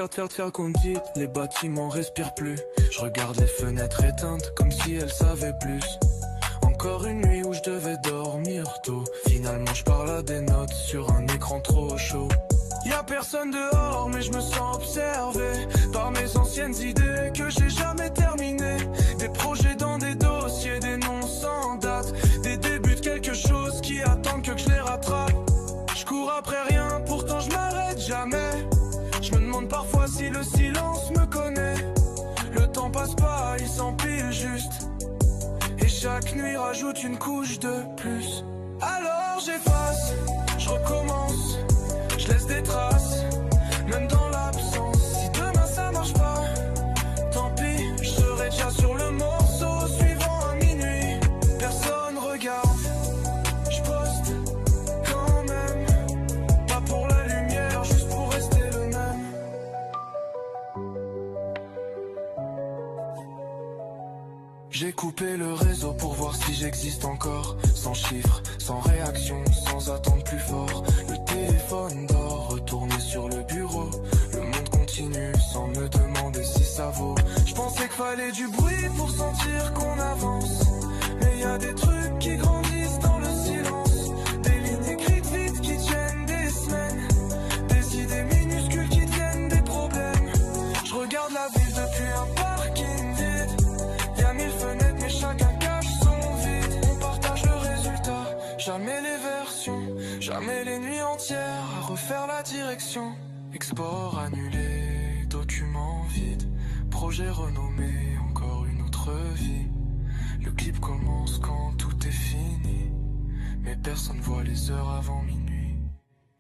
carte faire conduite, les bâtiments respirent plus. Je regarde les fenêtres éteintes comme si elles savaient plus. Encore une nuit où je devais dormir tôt. Finalement je parle à des notes sur un écran trop chaud. Y'a personne dehors mais je me sens observé par mes anciennes idées que j'ai jamais terminées. Des projets dans des dossiers, des noms sans date, des débuts de quelque chose qui attendent que je les rattrape. Je cours après rien, pourtant je m'arrête jamais. Je me demande parfois si le silence me connaît. Le temps passe pas, il s'empile juste. Et chaque nuit rajoute une couche de plus. Alors j'efface, je recommence, je laisse des traces, même dans l'absence. Si demain ça marche pas, tant pis, je serai déjà sur le morceau suivant à minuit. Personne regarde, je poste quand même. Pas pour la lumière, juste pour rester le même. J'ai coupé le réseau pour voir si j'existe encore. Sans chiffres, sans réaction, sans attendre plus fort. Le téléphone dort, retourné sur le bureau. Le monde continue sans me demander si ça vaut. Je pensais qu'il fallait du bruit pour sentir qu'on avance. Mais y a des trucs qui grandissent dans le silence. Des lignes écrites vite qui tiennent des semaines. Des idées minuscules qui deviennent des problèmes. Je regarde la ville depuis un parking vide. Y'a 1000 fenêtres mais chacun cache son vide. On partage le résultat, jamais les versions, jamais les nuits entières à refaire la direction. Export annulé, document vide, projet renommé, encore une autre vie. Le clip commence quand tout est fini, mais personne voit les heures avant minuit.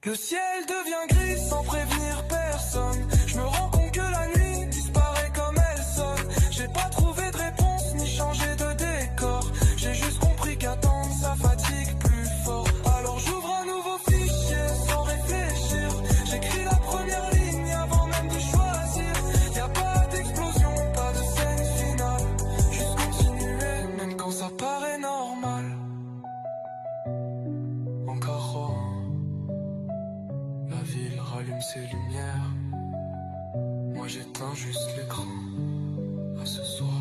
Le ciel devient gris sans prévenir personne. Je me rends compte que la nuit disparaît comme elle sonne. J'ai pas trouvé de réponse ni changé de décor. J'ai juste compris qu'attendre ça fatigue plus fort. Alors j'ouvre un nouveau fichier sans réfléchir. J'écris la première ligne avant même de choisir. Y'a pas d'explosion, pas de scène finale. Juste continuer même quand ça paraît normal. Encore la ville rallume ses lumières. Moi j'éteins juste l'écran. À ce soir.